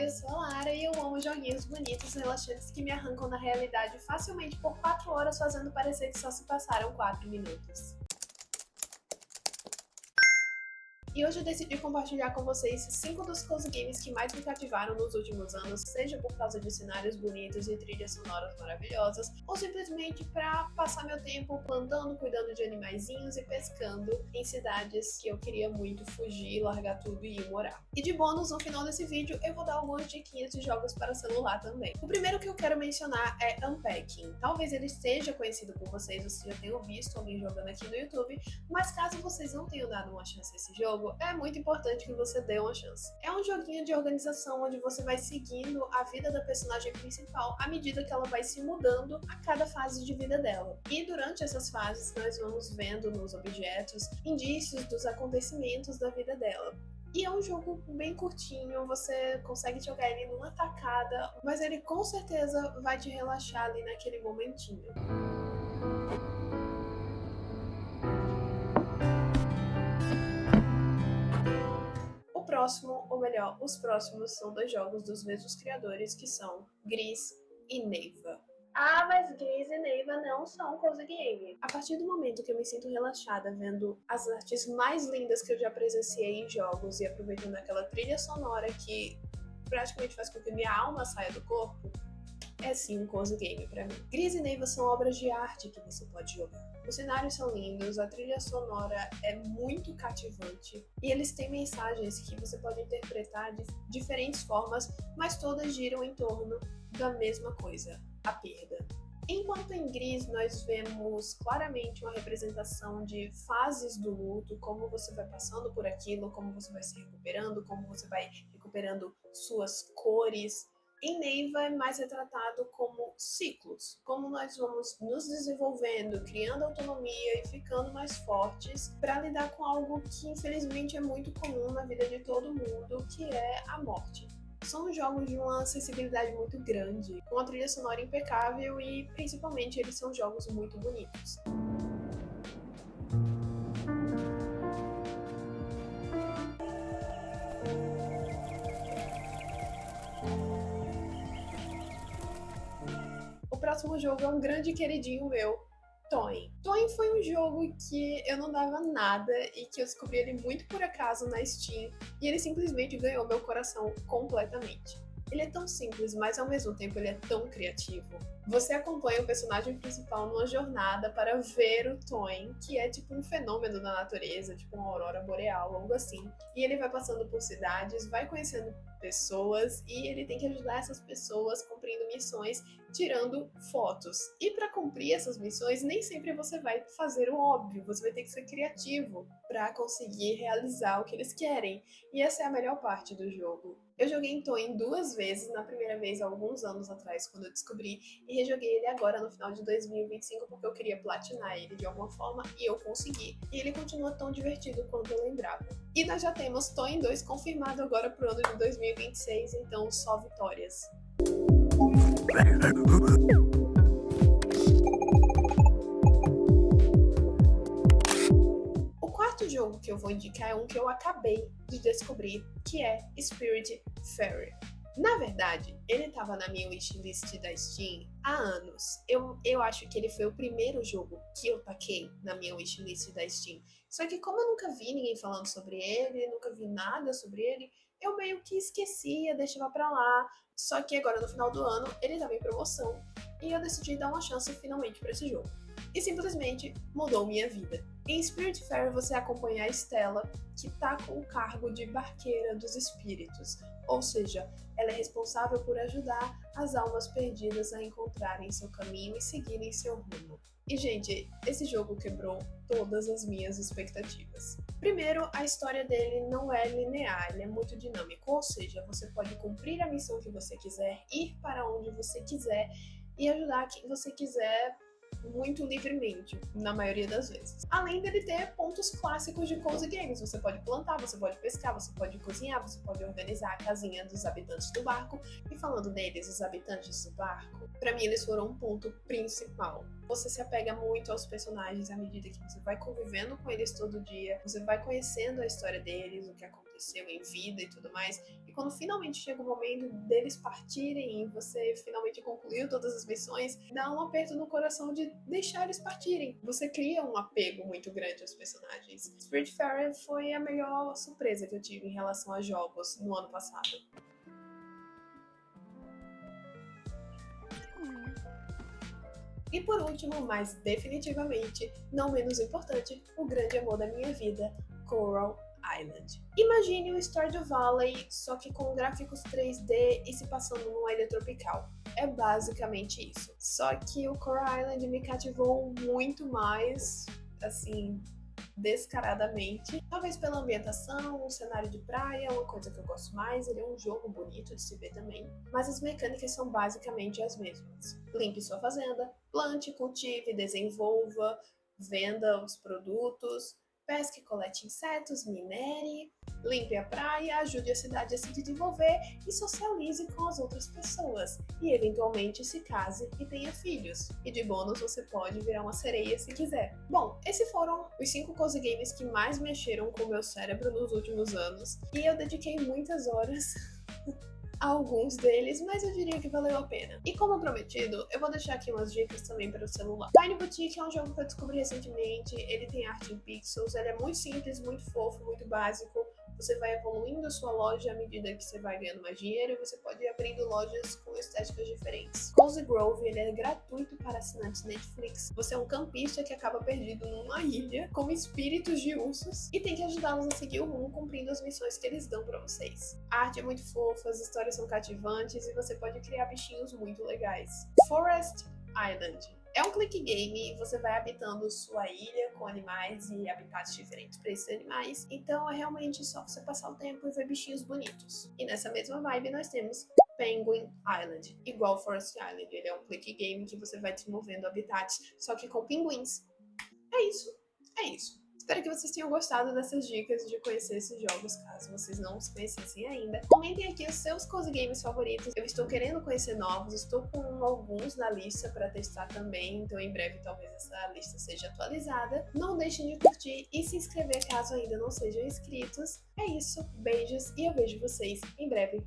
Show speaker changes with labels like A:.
A: eu sou a Lara e eu amo joguinhos bonitos e relaxantes que me arrancam da realidade facilmente por 4 horas, fazendo parecer que só se passaram 4 minutos. E hoje eu decidi compartilhar com vocês 5 dos cozy games que mais me cativaram nos últimos anos, seja por causa de cenários bonitos e trilhas sonoras maravilhosas, ou simplesmente para passar meu tempo plantando, cuidando de animaizinhos e pescando em cidades que eu queria muito fugir, largar tudo e ir morar. E de bônus, no final desse vídeo, eu vou dar algumas diquinhas de jogos para celular também. O primeiro que eu quero mencionar é Unpacking. Talvez ele seja conhecido por vocês, vocês já tenham visto alguém jogando aqui no YouTube, mas caso vocês não tenham dado uma chance a esse jogo, é muito importante que você dê uma chance. É um joguinho de organização onde você vai seguindo a vida da personagem principal à medida que ela vai se mudando a cada fase de vida dela. E durante essas fases nós vamos vendo nos objetos indícios dos acontecimentos da vida dela. E é um jogo bem curtinho, você consegue jogar ele numa tacada, mas ele com certeza vai te relaxar ali naquele momentinho. O próximo, ou melhor, os próximos são 2 jogos dos mesmos criadores, que são Gris e Neiva. Ah, mas Gris e Neiva não são cozy game. A partir do momento que eu me sinto relaxada vendo as artes mais lindas que eu já presenciei em jogos e aproveitando aquela trilha sonora que praticamente faz com que minha alma saia do corpo, é sim um cozy game pra mim. Gris e Neiva são obras de arte que você pode jogar. Os cenários são lindos, a trilha sonora é muito cativante e eles têm mensagens que você pode interpretar de diferentes formas, mas todas giram em torno da mesma coisa, a perda. Enquanto em Gris nós vemos claramente uma representação de fases do luto, como você vai passando por aquilo, como você vai se recuperando, como você vai recuperando suas cores. Em Neiva é mais retratado como ciclos, como nós vamos nos desenvolvendo, criando autonomia e ficando mais fortes para lidar com algo que infelizmente é muito comum na vida de todo mundo, que é a morte. São jogos de uma sensibilidade muito grande, com uma trilha sonora impecável e principalmente eles são jogos muito bonitos. O próximo jogo é um grande queridinho meu, Toyn. Toyn foi um jogo que eu não dava nada e que eu descobri ele muito por acaso na Steam e ele simplesmente ganhou meu coração completamente. Ele é tão simples, mas ao mesmo tempo ele é tão criativo. Você acompanha o personagem principal numa jornada para ver o Toyn, que é tipo um fenômeno da natureza, tipo uma aurora boreal, algo assim. E ele vai passando por cidades, vai conhecendo pessoas e ele tem que ajudar essas pessoas cumprindo missões, tirando fotos. E para cumprir essas missões, nem sempre você vai fazer o óbvio, você vai ter que ser criativo para conseguir realizar o que eles querem. E essa é a melhor parte do jogo. Eu joguei Toyn 2 vezes, na primeira vez há alguns anos atrás, quando eu descobri, e rejoguei ele agora no final de 2025 porque eu queria platinar ele de alguma forma e eu consegui. E ele continua tão divertido quanto eu lembrava. E nós já temos Toyn 2 confirmado agora pro ano de 2026, então só vitórias. O quarto jogo que eu vou indicar é um que eu acabei de descobrir, que é Spiritfarer. Na verdade, ele estava na minha wishlist da Steam há anos. Eu acho que ele foi o primeiro jogo que eu taquei na minha wishlist da Steam. Só que como eu nunca vi ninguém falando sobre ele, nunca vi nada sobre ele, eu meio que esquecia, deixava pra lá. Só que agora no final do ano ele estava em promoção e eu decidi dar uma chance finalmente para esse jogo. E simplesmente mudou minha vida. Em Spiritfarer você acompanha a Stella, que tá com o cargo de barqueira dos espíritos, ou seja, ela é responsável por ajudar as almas perdidas a encontrarem seu caminho e seguirem seu rumo. E gente, esse jogo quebrou todas as minhas expectativas. Primeiro, a história dele não é linear, ele é muito dinâmico, ou seja, você pode cumprir a missão que você quiser, ir para onde você quiser e ajudar quem você quiser muito livremente, na maioria das vezes. Além dele ter pontos clássicos de cozy games, você pode plantar, você pode pescar, você pode cozinhar, você pode organizar a casinha dos habitantes do barco. E falando deles, os habitantes do barco, pra mim eles foram um ponto principal. Você se apega muito aos personagens à medida que você vai convivendo com eles todo dia, você vai conhecendo a história deles, o que aconteceu seu em vida e tudo mais. E quando finalmente chega o momento deles partirem e você finalmente concluiu todas as missões, dá um aperto no coração de deixar eles partirem. Você cria um apego muito grande aos personagens. Spiritfarer foi a melhor surpresa que eu tive em relação a jogos no ano passado. E por último, mas definitivamente não menos importante, o grande amor da minha vida, Coral Island. Imagine o Stardew Valley, só que com gráficos 3D e se passando numa ilha tropical. É basicamente isso. Só que o Coral Island me cativou muito mais, assim, descaradamente. Talvez pela ambientação, um cenário de praia, uma coisa que eu gosto mais. Ele é um jogo bonito de se ver também. Mas as mecânicas são basicamente as mesmas. Limpe sua fazenda, plante, cultive, desenvolva, venda os produtos, pesque e colete insetos, minere, limpe a praia, ajude a cidade a se desenvolver e socialize com as outras pessoas. E eventualmente se case e tenha filhos. E de bônus você pode virar uma sereia se quiser. Bom, esses foram os 5 cozy games que mais mexeram com o meu cérebro nos últimos anos. E eu dediquei muitas horas a alguns deles, mas eu diria que valeu a pena. E como prometido, eu vou deixar aqui umas dicas também para o celular. Tiny Boutique é um jogo que eu descobri recentemente, ele tem arte em pixels, ele é muito simples, muito fofo, muito básico. Você vai evoluindo a sua loja à medida que você vai ganhando mais dinheiro e você pode ir abrindo lojas com estéticas diferentes. Cozy Grove, ele é gratuito para assinantes Netflix. Você é um campista que acaba perdido numa ilha com espíritos de ursos e tem que ajudá-los a seguir o rumo cumprindo as missões que eles dão para vocês. A arte é muito fofa, as histórias são cativantes e você pode criar bichinhos muito legais. Forest Island. É um click game e você vai habitando sua ilha com animais e habitats diferentes para esses animais. Então é realmente só você passar o tempo e ver bichinhos bonitos. E nessa mesma vibe nós temos Penguin Island, igual Forest Island. Ele é um click game que você vai desenvolvendo habitats, só que com pinguins. É isso. É isso. Espero que vocês tenham gostado dessas dicas de conhecer esses jogos, caso vocês não os conhecessem ainda. Comentem aqui os seus cozy games favoritos. Eu estou querendo conhecer novos, estou com alguns na lista para testar também, então em breve talvez essa lista seja atualizada. Não deixem de curtir e se inscrever caso ainda não sejam inscritos. É isso, beijos e eu vejo vocês em breve.